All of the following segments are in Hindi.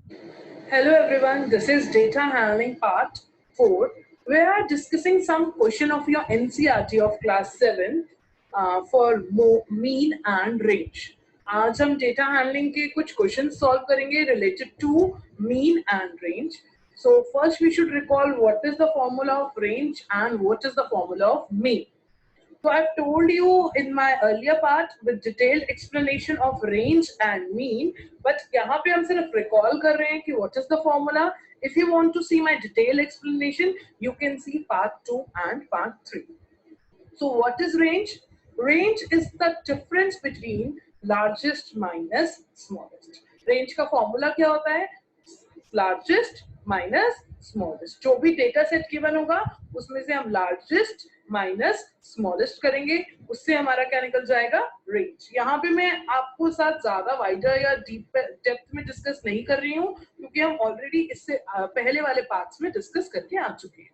Hello everyone, this is data handling part 4. We are discussing some question of your NCERT of class 7 for mean and range. आज हम data handling के कुछ questions solve करेंगे related to mean and range. So first we should recall what is the formula of range and what is the formula of mean. So I've told you in my earlier part with detailed explanation of range and mean, but यहाँ पे हम सिर्फ recall कर रहे हैं कि what is the formula. If you want to see my detailed explanation, you can see part 2 and part 3. So what is range? Range is the difference between largest minus smallest. Range का formula क्या होता है? Largest minus smallest. जो भी data set given होगा उसमें से हम largest माइनस स्मॉलेस्ट करेंगे, उससे हमारा क्या निकल जाएगा? रेंज. यहाँ पे मैं आपको साथ ज्यादा वाइडर या डीप डेप्थ में डिस्कस नहीं कर रही हूँ क्योंकि हम ऑलरेडी इससे पहले वाले पार्ट्स में डिस्कस करके आ चुके हैं.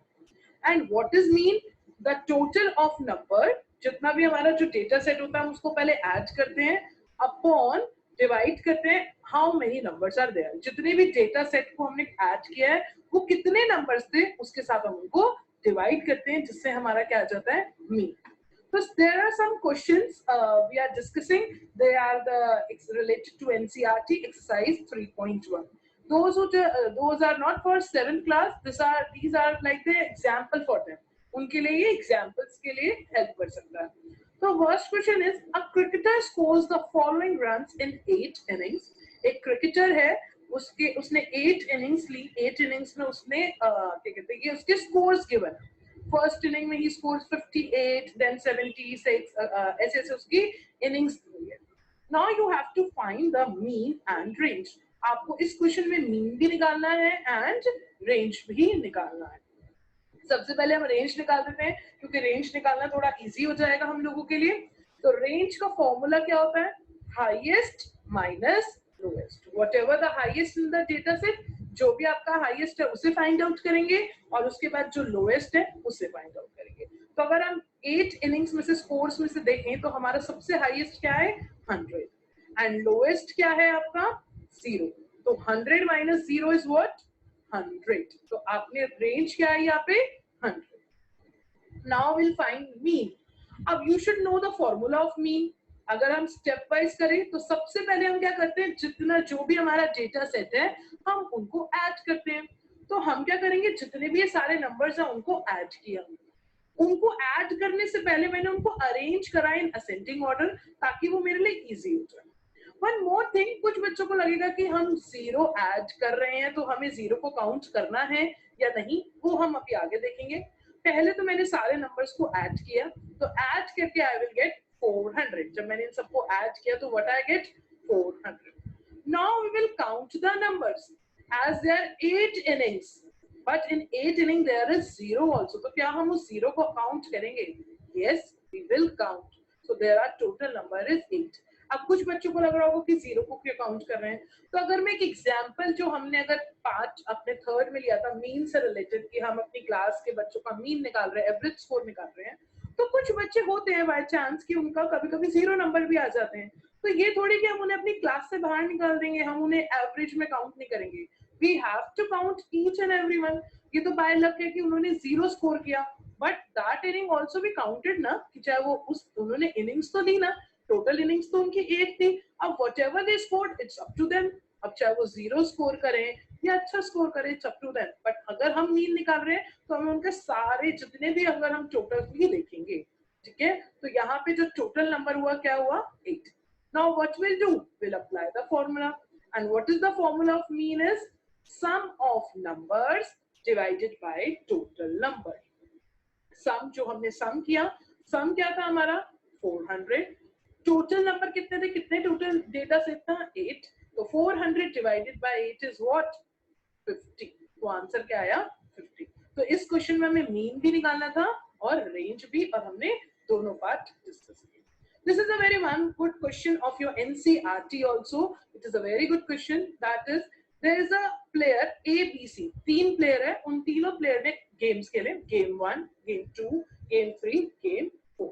And what is mean? The total of number, जितना भी हमारा जो डेटा सेट होता है हम उसको पहले ऐड करते हैं अपॉन डिवाइड करते हैं how many numbers are there. जितने भी डेटा सेट को हमने ऐड किया है वो कितने नंबर्स थे उसके साथ हम उनको डिवाइड करते हैं, जिससे हमारा क्या आ जाता है? Mean. So there are some questions we are discussing. They are related to NCERT exercise 3.1. Those are not for 7th class. These are like the example for them. उनके लिए ये examples के लिए help कर सकता है. So first question is, a cricketer scores the following runs in 8 innings. एक cricketer है, उसने 8 innings ली. 8 innings में उसने क्या कहते हैं उसके scores given. फर्स्ट इनिंग में ही स्कोर्स 58, देन 76, ऐसे ऐसे उसकी इनिंग्स हुई है. Now you have to find the mean and range. आपको इस क्वेश्चन में मीन भी निकालना है एंड रेंज भी निकालना है. सबसे पहले हम रेंज निकाल देते हैं क्योंकि रेंज निकालना थोड़ा इजी हो जाएगा हम लोगों के लिए. तो रेंज का फॉर्मूला क्या होता है? Highest minus lowest. Whatever the highest in the data set, जो भी आपका हाईएस्ट है उसे फाइंड आउट करेंगे और उसके बाद जो लोएस्ट है उसे फाइंड आउट करेंगे. तो अगर हम 8 इनिंग्स में से स्कोर्स में से देखें तो हमारा सबसे हाईएस्ट क्या है? 100 एंड लोएस्ट क्या है आपका? 0. तो 100 माइनस 0 इज व्हाट? 100. तो आपने रेंज क्या है यहाँ पे? 100. Now will find mean. अब you should know the formula of mean. अगर हम स्टेप वाइज करें तो सबसे पहले हम क्या करते हैं, जितना जो भी हमारा डेटा सेट है हम उनको ऐड करते हैं. तो हम क्या करेंगे, जितने भी ये सारे नंबर्स हैं उनको ऐड किया. उनको ऐड करने से पहले मैंने उनको अरेंज करा इन असेंडिंग ऑर्डर ताकि वो मेरे लिए इजी हो जाए. वन मोर थिंग, कुछ बच्चों को लगेगा कि हम 0 ऐड कर रहे हैं तो हमें 0 को काउंट करना है या नहीं, वो हम अभी आगे देखेंगे. पहले तो मैंने सारे नंबर्स को ऐड किया, तो ऐड करके आई विल गेट 400. जब मैंने इन सबको ऐड किया तो what I get? 400. Now we will count the numbers as there are 8 innings, but in 8 innings there is 0 also. तो क्या हम उस 0 को काउंट करेंगे? Yes, we will count. So there are total number is 8. अब कुछ बच्चों को लग रहा होगा कि 0 को क्यों काउंट कर रहे हैं. तो अगर मैं एक एग्जांपल, जो हमने अगर पार्ट अपने थर्ड में लिया था मीन से रिलेटेड, कि हम अपनी क्लास के बच्चों का मीन निकाल रहे हैं, एवरेज स्कोर निकाल रहे हैं, तो कुछ बच्चे होते हैं बाय चांस कि उनका कभी कभी 0 नंबर भी आ जाते हैं. तो ये थोड़ी कि हम उन्हें अपनी क्लास से बाहर निकाल देंगे, हम उन्हें एवरेज में काउंट नहीं करेंगे. We have to count each and everyone. ये तो बाय लक है कि उन्होंने 0 स्कोर किया, बट दैट इनिंग आल्सो भी काउंटेड ना, कि चाहे वो उन्होंने इनिंग्स तो दी ना, टोटल इनिंग्स तो उनकी 8 थी. अब whatever they scored it's up to them. अब चाहे वो 0 स्कोर करें या अच्छा स्कोर करें, it's up to them. But अगर हम मीन निकाल रहे हैं तो हमें उनके सारे जितने भी अगर हम टोटल ही देखेंगे, ठीक है. तो यहाँ पे जो टोटल नंबर हुआ क्या हुआ? 8. Now what will do? Will apply the formula. And what is the formula of mean? Is sum of numbers divided by total number. sum जो हमने sum किया, sum क्या था हमारा? 400. total number कितने थे? कितने total data set था? 8. तो 400 divided by 8 is what? 50. तो आंसर क्या आया? 50. तो इस क्वेश्चन में हमें मीन भी निकालना था और रेंज भी, और हमने दोनों पार्ट डिस्कस किए. This is a very one good question of your NCERT also. It is a very good question. That is, there is a player A, B, C. 3 player है, उन तीनों प्लेयर ने गेम्स खेले. Game 1, game 2, game 3, game 4.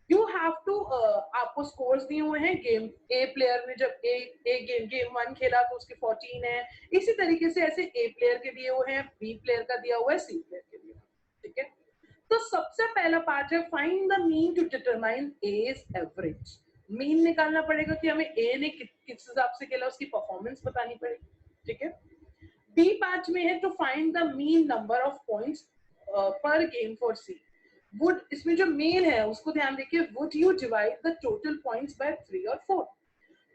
You have to, आपको स्कोर्स दिए हुए हैं, गेम ए प्लेयर ने जब गेम 1 खेला तो उसके 14 है, इसी तरीके से ऐसे ए प्लेयर के दिए हुए हैं, बी प्लेयर का दिया हुआ है, सी प्लेयर के दिया हुआ है, ठीक है। तो सबसे पहला पार्ट है find the mean to determine as average. Mean निकालना पड़ेगा कि हमें ए ने किस हिसाब से खेला, उसकी परफॉर्मेंस बतानी पड़ेगी, ठीक है। बी पार्ट में है to find the mean number of points per game for C. Would, इसमें जो मेन है उसको ध्यान देखिए, would you divide the total points by 3 और 4।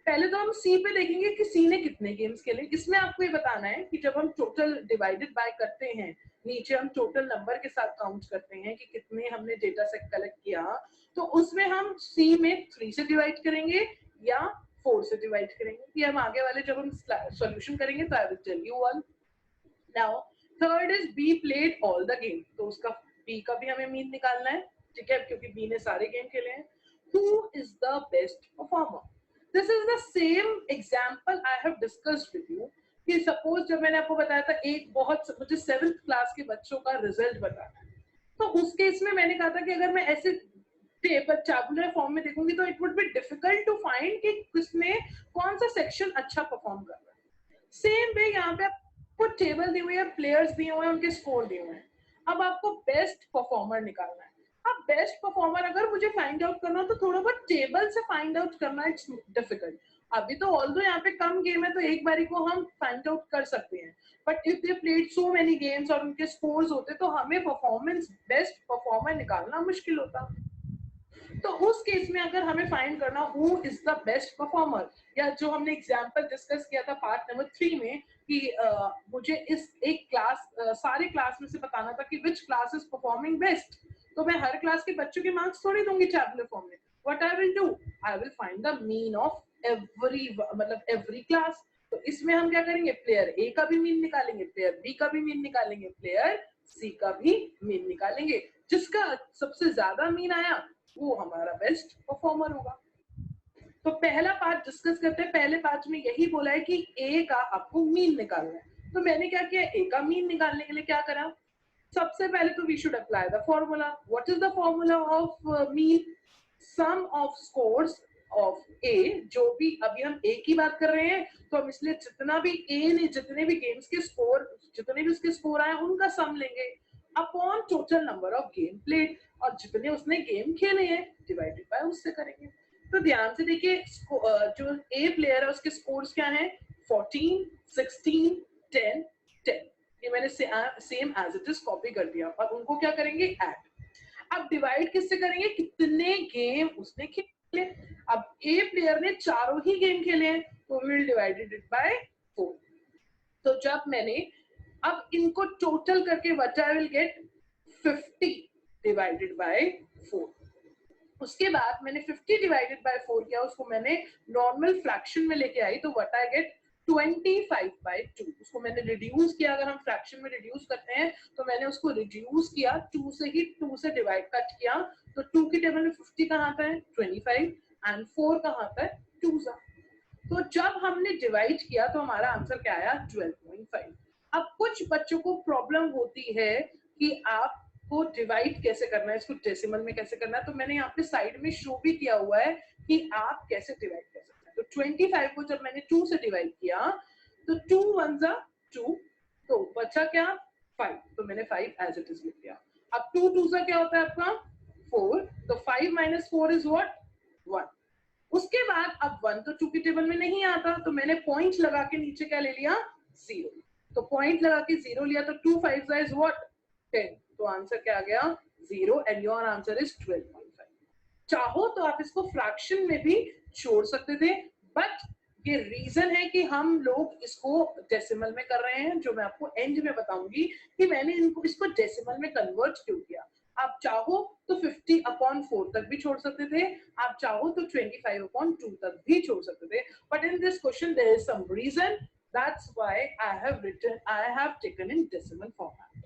पहले तो हम सी पे देखेंगे कि सी ने कितने गेम्स खेले। इसमें आपको ये बताना है कि जब हम टोटल डिवाइडेड बाय करते हैं, नीचे हम टोटल नंबर के साथ काउंट करते हैं कि कितने हमने डेटा सेट कलेक्ट किया, तो उसमें हम सी में 3 से डिवाइड करेंगे या 4 से डिवाइड करेंगे। ये हम आगे वाले जब हम सॉल्यूशन करेंगे तो I will tell you all. Now third is B played all the game, तो उसका बी का भी हमें मीन निकालना है, ठीक है, क्योंकि बी ने सारे गेम खेले हैं। Who is the best performer? This is the same example I have discussed with you कि सपोज जब मैंने आपको बताया था एक बहुत मुझे 7th क्लास के बच्चों का रिजल्ट बताना है, तो उस केस में मैंने कहा था कि अगर मैं ऐसे टेबल टैबुलर फॉर्म में देखूंगी तो it would be difficult to find कि किसमें कौन सा सेक्शन अच्छा परफॉर्म कर रहा है। सेम वे यहाँ पे आपको टेबल दी हुई है, प्लेयर्स दिए हुए हैं, उनके स्कोर दिए हुए हैं। अब आपको बेस्ट परफॉर्मर निकालना है। अब बेस्ट परफॉर्मर अगर मुझे फाइंड आउट करना हो तो थोड़ा बहुत टेबल से फाइंड आउट करना इट्स डिफिकल्ट। अभी तो ऑल्दो यहाँ पे कम गेम है तो एक बारी को हम फाइंड आउट कर सकते हैं, but if they played so many games और उनके स्कोर्स होते तो हमें परफॉर्मेंस बेस्ट परफॉर्मर निकालना मुश्किल होता। तो उस केस में अगर हमें फाइंड करना who is the best performer, या जो हमने एग्जांपल डिस्कस किया था पार्ट नंबर 3 में कि मुझे इस एक क्लास सारे क्लास में से बताना था कि which class is performing best, तो मैं हर क्लास के बच्चों के मार्क्स थोड़ी दूंगी टैबुलर फॉर्म में। What I will do, I will find the mean of every, मतलब एवरी क्लास। तो इसमें हम क्या करेंगे, प्लेयर ए का भी मीन निकालेंगे, प्लेयर बी का भी मीन निकालेंगे, प्लेयर सी का भी मीन निकालेंगे। जिसका सबसे ज्यादा मीन आया वो हमारा बेस्ट परफॉर्मर होगा। तो पहला पार्ट डिस्कस करते हैं। पहले पार्ट में यही बोला है कि ए का आपको मीन निकालना है। तो मैंने क्या किया, ए का मीन निकालने के लिए क्या करा, सबसे पहले तो we should apply the formula. What is the formula of mean? Sum of scores of A. जो भी अभी हम ए की बात कर रहे हैं तो हम इसलिए जितना भी ए ने जितने भी गेम्स के स्कोर, जितने भी उसके स्कोर आए उनका सम लेंगे upon total number of game played, और जितने उसने गेम खेले हैं डिवाइडेड बाय उससे करेंगे। तो ध्यान से देखिए, जो ए प्लेयर है उसके स्कोर्स क्या हैं, 14, 16, 10, 10। ये मैंने same as it is copy कर दिया, और उनको क्या करेंगे, ऐड। अब डिवाइड किससे करेंगे, कितने गेम उसने खेले। अब ए प्लेयर ने चारों ही गेम खेले हैं तो विल डिवाइडेड इट बाय 4। तो जब मैंने अब इनको टोटल करके what I will get 50 divided by 4। उसके बाद मैंने 50 डिवाइडेड बाय 4 किया, उसको मैंने नॉर्मल फ्रैक्शन में लेके आई तो व्हाट आई गेट 25 बाय 2। उसको मैंने रिड्यूस किया, अगर हम फ्रैक्शन में रिड्यूस करते हैं तो मैंने उसको रिड्यूस किया 2 से ही, 2 से डिवाइड कट किया तो 2 की टेबल में 50 कहाँ आता है 25 एंड 4 कहाँ आता है 2 सा। तो जब हमने डिवाइड किया तो हमारा आंसर क्या आया 12.5। अब कुछ बच्चों को प्रॉब्लम होती है कि आपको डिवाइड कैसे करना है, इसको डेसिमल में कैसे करना है, तो मैंने यहाँ पे साइड में शो भी किया हुआ है कि आप कैसे डिवाइड कर सकते हैं। तो 25 को जब मैंने 2 से डिवाइड किया तो 2 1 जा 2, तो बचा क्या 5, तो मैंने 5 एज इट इज लिख दिया। अब 2 2 सा क्या होता है आपका 4, तो 5 माइनस 4 इज व्हाट 1। उसके बाद अब 1 तो 2 की टेबल में नहीं आता तो मैंने पॉइंट लगा के नीचे क्या ले लिया 0, तो पॉइंट लगा के 0 लिया तो 2 5 इज व्हाट 10, तो आंसर क्या आ गया 0 एंड योर आंसर इज 12.5। चाहो तो आप इसको फ्रैक्शन में भी छोड़ सकते थे, बट ये रीजन है कि हम लोग इसको डेसिमल में कर रहे हैं, जो मैं आपको एंड में बताऊंगी कि मैंने इसको डेसिमल में कन्वर्ट क्यों किया। आप चाहो तो 50 अपॉन 4 तक भी छोड़ सकते थे, आप चाहो तो 25 अपॉन 2 तक भी छोड़ सकते थे, but in this question there is some reason, that's why I have taken in decimal format.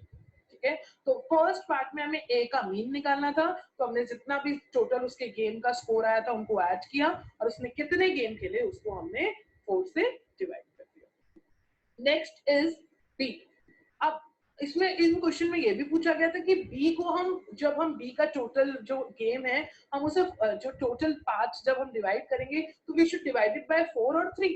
ठीक है, तो फर्स्ट पार्ट में हमें ए का मीन निकालना था, तो हमने जितना भी टोटल उसके गेम का स्कोर आया था उनको ऐड किया और उसने कितने गेम खेले उसको हमने 4 से डिवाइड कर दिया। Next is B. अब इसमें इन क्वेश्चन में ये भी पूछा गया था कि बी को हम जब हम बी का टोटल जो गेम है हम उसे जो टोटल पार्ट्स जब हम डिवाइड करेंगे तो we should divide it by 4 और 3।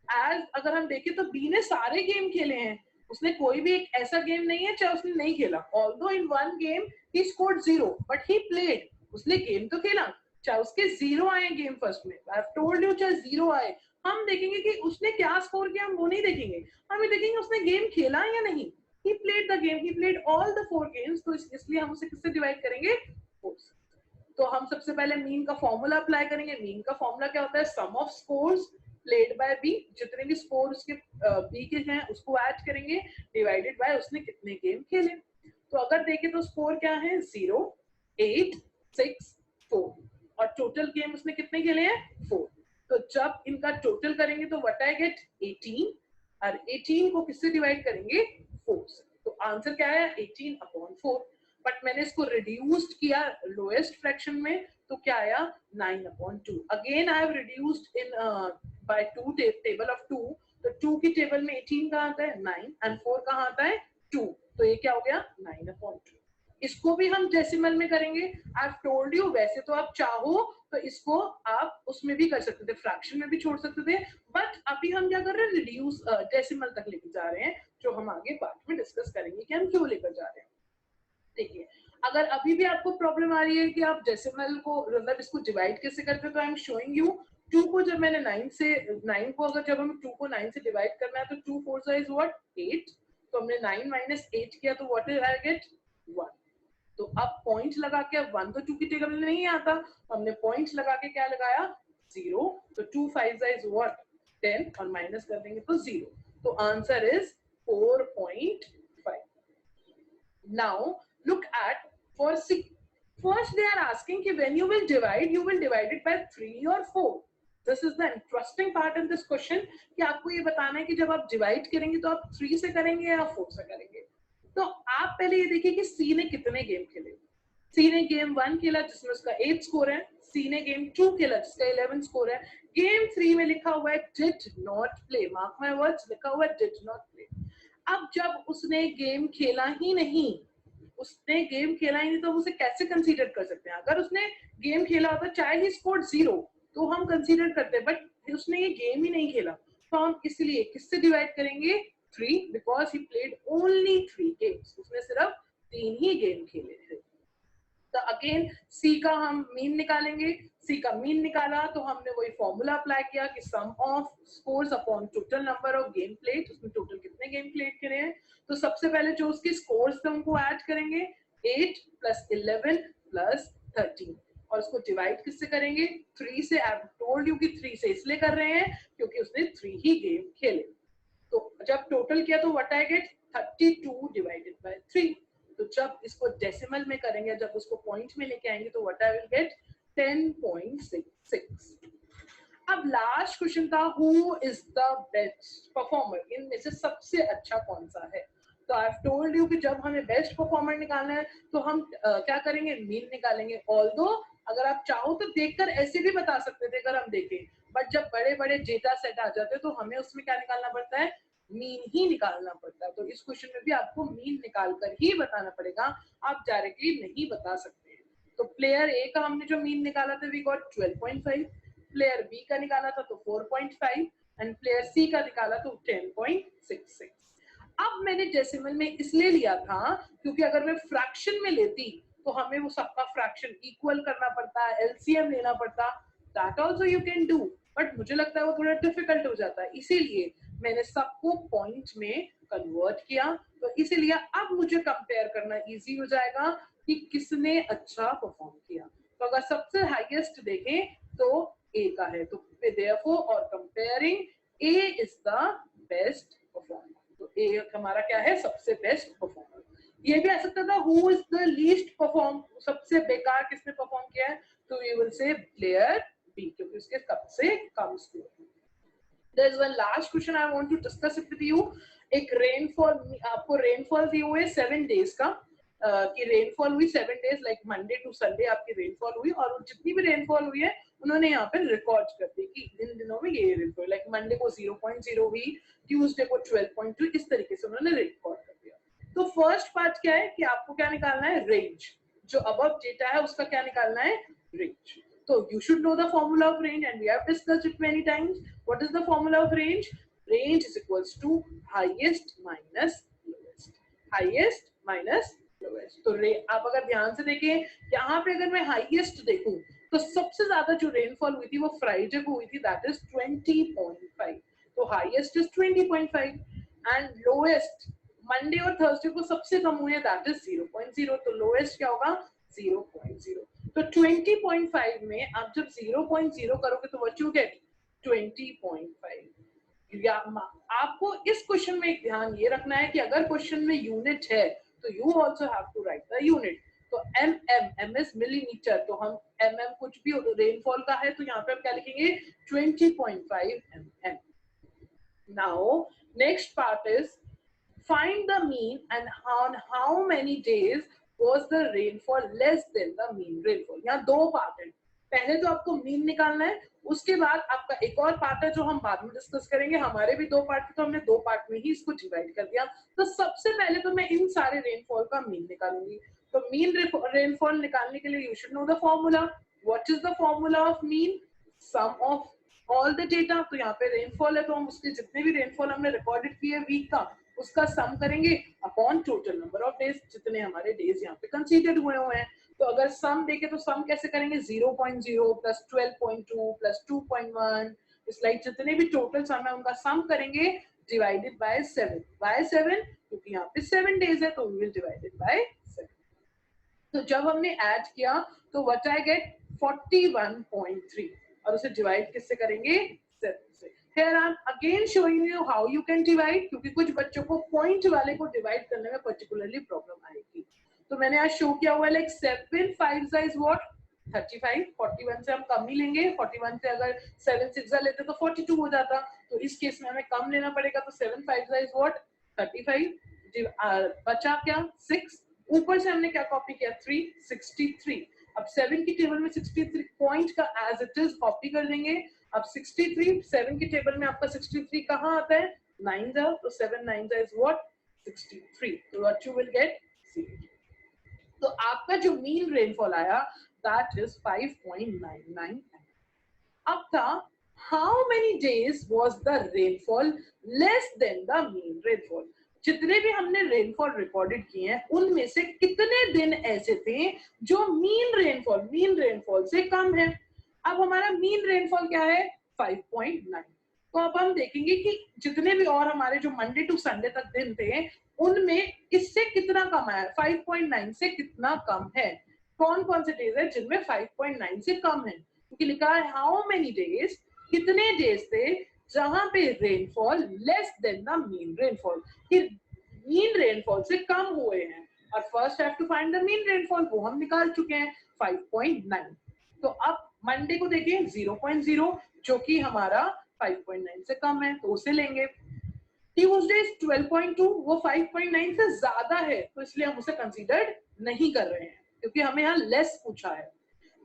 एज अगर हम देखें तो बी ने सारे गेम खेले हैं, उसने कोई भी एक ऐसा गेम नहीं है चाहे उसने नहीं खेला। Although in one game he scored 0 but he played, उसने गेम तो खेला, चाहे उसके 0 आए गेम फर्स्ट में, आई हैव टोल्ड यू, चाहे 0 आए, हम देखेंगे कि उसने क्या स्कोर किया, हम वो नहीं देखेंगे, हम ये देखेंगे उसने गेम खेला या नहीं। he played the game, he played all the 4 games, तो इसलिए हम उसे किससे डिवाइड करेंगे, 4 से। तो हम सबसे पहले मीन का फॉर्मूला अप्लाई करेंगे। मीन का फॉर्मूला क्या होता है, sum of scores played by B, जितने भी स्कोर उसके बी के हैं उसको ऐड करेंगे डिवाइडेड बाय उसने कितने गेम खेले। तो अगर देखें तो स्कोर क्या है, 0, 8, 6, 4 और टोटल गेम उसने कितने खेले हैं, 4। तो जब इनका टोटल करेंगे तो व्हाट आई गेट 18 और 18 को किससे डिवाइड करेंगे, 4 से। तो आंसर क्या है 18/4। बट मैंने इसको रिड्यूस्ड किया लोएस्ट फ्रैक्शन में तो क्या आया 9/2। Again I have reduced in by 2 table of 2। तो 2 की टेबल में 18 कहाँ आता है 9 एंड 4 कहाँ आता है 2। तो ये क्या हो गया 9/2। इसको भी हम डेसिमल में करेंगे। आई हैव टोल्ड यू वैसे तो आप चाहो तो इसको आप उसमें भी कर सकते थे, फ्रैक्शन में भी छोड़ सकते थे, बट अभी हम क्या कर रहे हैं रिड्यूस डेसिमल तक लेके जा रहे हैं, जो हम आगे बाद में डिस्कस करेंगे कि हम क्यों लेकर जा रहे हैं। देखिए अगर अभी भी आपको प्रॉब्लम आ रही है कि आप डेसिमल को मतलब इसको डिवाइड कैसे करते हैं, तो आई एम शोइंग यू 2 को जब मैंने 9 को अगर जब हम 2 को 9 से डिवाइड करना है तो 2 4 इज व्हाट 8। तो हमने 9 - 8 किया तो व्हाट इज आई गेट 1। तो अब पॉइंट लगा के, अब 1 तो 2 की टेबल में नहीं आता, हमने पॉइंट लगा के क्या लगाया 0। तो 2 5 इज व्हाट 10 और माइनस कर देंगे तो 0। तो answer is 4.5। Now look at for C. First they are asking कि when you will divide it by 3 or 4. This is the interesting part in this question कि आपको ये बताना है कि जब आप डिवाइड करेंगे तो आप 3 से करेंगे या 4 से करेंगे। तो आप पहले ये देखिए कि C ने कितने गेम खेले। C ने गेम 1 खेला जिसमें उसका 8 स्कोर है, C ने गेम 2 खेला जिसका 11 स्कोर है। गेम 3 में लिखा हुआ है did not play, mark my words, लिखा हुआ है डिड नॉट प्ले। अब जब उसने गेम खेला ही नहीं, उसने गेम खेला ही नहीं तो हम उसे कैसे कंसीडर कर सकते हैं। अगर उसने गेम खेला होता चाहे ही स्कोर 0 तो हम कंसीडर करते हैं, बट उसने ये गेम ही नहीं खेला तो हम इसलिए किससे डिवाइड करेंगे 3, because he played only 3 games, उसने सिर्फ 3 ही गेम खेले थे। तो अगेन सी का हम मीन निकालेंगे। सी का मीन निकाला तो हमने वही फॉर्मूला अप्लाई किया कि sum of scores upon total number of game played, उसमें टोटल कितने गेम प्लेड करे हैं। तो सबसे पहले जो उसके स्कोर्स थे उनको ऐड करेंगे, 8 + 11 + 13 और उसको डिवाइड किससे करेंगे 3 से। आई टोल्ड यू कि 3 से इसलिए कर रहे हैं क्योंकि उसने 3 ही गेम खेले। तो जब टोटल किया तो what I gate 32 divided by 3। तो जब इसको डेसिमल में करेंगे, जब उसको पॉइंट में लेके आएंगे तो व्हाट आई विल गेट 10.66। अब लास्ट क्वेश्चन था who is the best performer, इनमें से सबसे अच्छा कौन सा है। तो आई हैव टोल्ड यू कि जब हमें बेस्ट परफॉर्मर निकालना है तो हम क्या करेंगे मीन निकालेंगे। ऑल्दो अगर आप चाहो तो देखकर ऐसे भी बता सकते थे अगर हम देखें, बट जब बड़े बड़े डेटा सेट आ जाते हैं तो हमें उसमें क्या निकालना पड़ता है, मीन ही निकालना पड़ता है। तो इस क्वेश्चन में भी आपको मीन निकाल कर ही बताना पड़ेगा, आप डायरेक्टली नहीं बता सकते। तो प्लेयर ए का हमने जो मीन निकाला था वी गॉट 12.5, प्लेयर बी का निकाला था तो 4.5 एंड प्लेयर सी का निकाला तो 10.66। अब मैंने डेसिमल में इसलिए लिया था क्योंकि अगर मैं फ्रैक्शन में लेती तो हमें वो सबका फ्रैक्शन इक्वल करना पड़ता, एलसीएम लेना पड़ता। That also you can do, but मुझे लगता है वो थोड़ा डिफिकल्ट हो जाता है, इसीलिए मैंने सबको पॉइंट में कन्वर्ट किया। तो इसीलिए अब मुझे कंपेयर करना इजी हो जाएगा कि किसने अच्छा परफॉर्म किया। तो अगर सबसे हाईएस्ट देखें तो ए का है, तो देयरफॉर और comparing A is the best performer. तो ए हमारा क्या है सबसे बेस्ट परफॉर्मर। ये भी आ सकता था who is the least perform, सबसे बेकार किसने परफॉर्म किया है, तो we will say player B क्योंकि उसके सबसे कम स्कोर। There is one last question I want to discuss it with you. एक रेनफॉल, आपको रेनफॉल दी हुई है 7 डेज का, कि रेनफॉल हुई 7 days like Monday to Sunday आपकी रेनफॉल हुई, और जितनी भी रेनफॉल हुई है उन्होंने यहाँ पे रिकॉर्ड कर दी कि इन दिनों में ये रेनफॉल, लाइक मंडे को 0.0 हुई, ट्यूसडे को 12.2, इस तरीके से उन्होंने रिकॉर्ड कर दिया। तो फर्स्ट पार्ट क्या है कि आपको क्या निकालना है, रेंज. जो अबव डेटा है उसका क्या निकालना है, रेंज. तो you should know the formula of range and we have discussed it many times. What is the formula of range? Range is equals to highest minus lowest. Highest minus lowest. तो आप अगर ध्यान से देखें, यहाँ पे अगर मैं हाईएस्ट देखूं तो सबसे ज्यादा जो रेनफॉल हुई थी वो फ्राइडे को हुई थी, दैट इज 20.5. तो highest is 20.5 and lowest Monday और थर्सडे को सबसे कम हुए, दैट इज 0.0. तो लोएस्ट क्या होगा, 0.0. तो 20.5 में आप जब 0.0 करोगे तो व्हाट यू गेट, 20.5. या आपको इस क्वेश्चन में एक ध्यान ये रखना है कि अगर क्वेश्चन में यूनिट है तो you also have to write the unit. तो एम इज मिलीमीटर, तो हम एम कुछ भी रेनफॉल का है तो यहाँ पे हम क्या लिखेंगे, 20.5 mm. Now next part is find the mean and on how many days was the rainfall less than the mean rainfall. यहाँ दो पार्ट है, पहले तो आपको मीन निकालना है, उसके बाद आपका एक और पार्ट है जो हम बाद में डिस्कस करेंगे. हमारे भी दो पार्ट थे तो हमने दो पार्ट में ही इसको डिवाइड कर दिया. तो सबसे पहले तो मैं इन सारे रेनफॉल का मीन निकालूंगी. तो मीन रेनफॉल निकालने के लिए you should know the formula. What is the formula of mean, sum of all the data. तो यहाँ पे रेनफॉल है तो हम उसके जितने भी रेनफॉल हमने रिकॉर्डेड किए वीक का उसका सम करेंगे upon total number of days, जितने हमारे डेज यहाँ पे कंसीडर्ड हुए हैं. तो अगर सम देखे तो सम कैसे करेंगे, 0.0 प्लस 12.2 प्लस 2.1, इस लाइक जितने भी टोटल सम है उनका सम करेंगे डिवाइडेड बाय 7. बाय 7 क्योंकि यहाँ पे 7 डेज है तो we will divide it by 7. तो जब हमने ऐड किया तो व्हाट आई गेट 41.3 और उसे डिवाइड किससे करेंगे, 7 से. Here I am again showing you how you can divide, क्योंकि कुछ बच्चों को पॉइंट वाले को डिवाइड करने में पर्टिकुलरली प्रॉब्लम आएगी. तो मैंने आज शो किया हुआ है लाइक 7 5 इज व्हाट 35. 41 से हम कम ही लेंगे, 41 से अगर 7 6 लेते तो 42 हो जाता. तो इस केस में हमें कम लेना पड़ेगा. तो 7 5 इज व्हाट 35. बचा क्या 6, ऊपर से हमने क्या कॉपी किया 3, 63. अब 7 की टेबल में 63 पॉइंट का एज इट इज कॉपी कर देंगे. अब 63 7 की टेबल में आपका 63 कहाँ आता है, 9 जा. तो 7 9 इज व्हाट 63. तो व्हाट यू विल गेट 0. तो आपका जो मीन रेनफॉल आया दैट इज 5.99. अब था how many days was the rainfall less than the mean rainfall. जितने भी हमने रेनफॉल रिकॉर्डेड किए हैं उनमें से कितने दिन ऐसे थे जो मीन रेनफॉल से कम है. अब हमारा मीन रेनफॉल क्या है 5.9. तो अब हम देखेंगे कि जितने भी और हमारे जो मंडे टू संडे तक दिन थे उनमें इससे कितना कम है, 5.9 से कितना कम है. कौन कौन से डेज है जिनमें 5.9 से कम है, क्योंकि लिखा है हाउ मेनी डेज, कितने डेज थे जहां पे rainfall less than the mean rainfall, कि मीन रेनफॉल से कम हुए हैं. और first have to find the mean rainfall, वो हम निकाल चुके हैं 5.9. तो अब मंडे को देखिए 0.0 जो कि हमारा 5.9 से कम है तो उसे लेंगे. ट्यूसडे 12.2 वो 5.9 से ज्यादा है तो इसलिए हम उसे कंसीडर नहीं कर रहे हैं क्योंकि हमें यहाँ लेस पूछा है.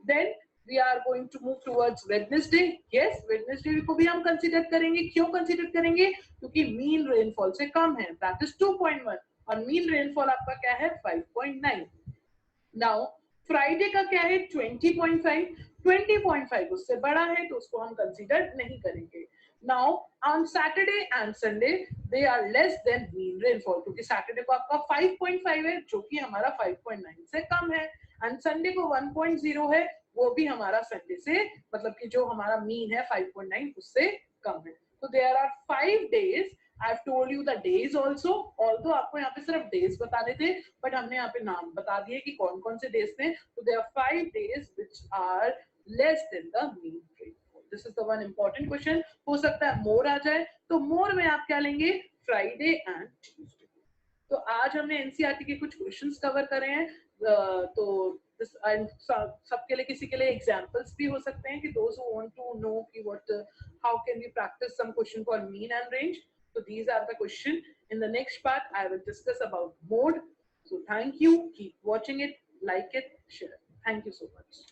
Then we are going to move towards Wednesday. Yes, Wednesday को भी हम कंसीडर करेंगे. क्यों कंसीडर करेंगे, क्योंकि मीन रेनफॉल से कम है, दैट इज 2.1 और मीन रेनफॉल आपका क्या है 5.9. नाउ फ्राइडे का क्या है 20.5. 20.5 उससे बड़ा है तो उसको हम कंसीडर नहीं करेंगे. Now on Saturday and Sunday they are less than mean rainfall, क्योंकि सैटरडे को आपका 5.5 है जो कि हमारा 5.9 से कम है एंड संडे को 1.0 है वो भी हमारा संडे से मतलब कि जो हमारा मीन है 5.9 उससे कम है. तो there are 5 days. I have told you the days also. Although आपको यहाँ पे सिर्फ days बताने थे, but हमने यहाँ पे नाम बता दिए कि कौन कौन से days थे. तो there are 5 days which are less than the mean rainfall. This is the one important question. हो सकता है more आ जाए, तो more में आप क्या लेंगे Friday and Tuesday. तो आज हमने एनसीईआरटी के कुछ क्वेश्चंस कवर करे हैं. तो सबके लिए किसी के लिए एग्जांपल्स भी हो सकते हैं कि those who want to know कि what how can we practice some question for mean and range. So these are the question. In the next part I will discuss about mode. So thank you, keep watching it, like it, share. Thank you so much.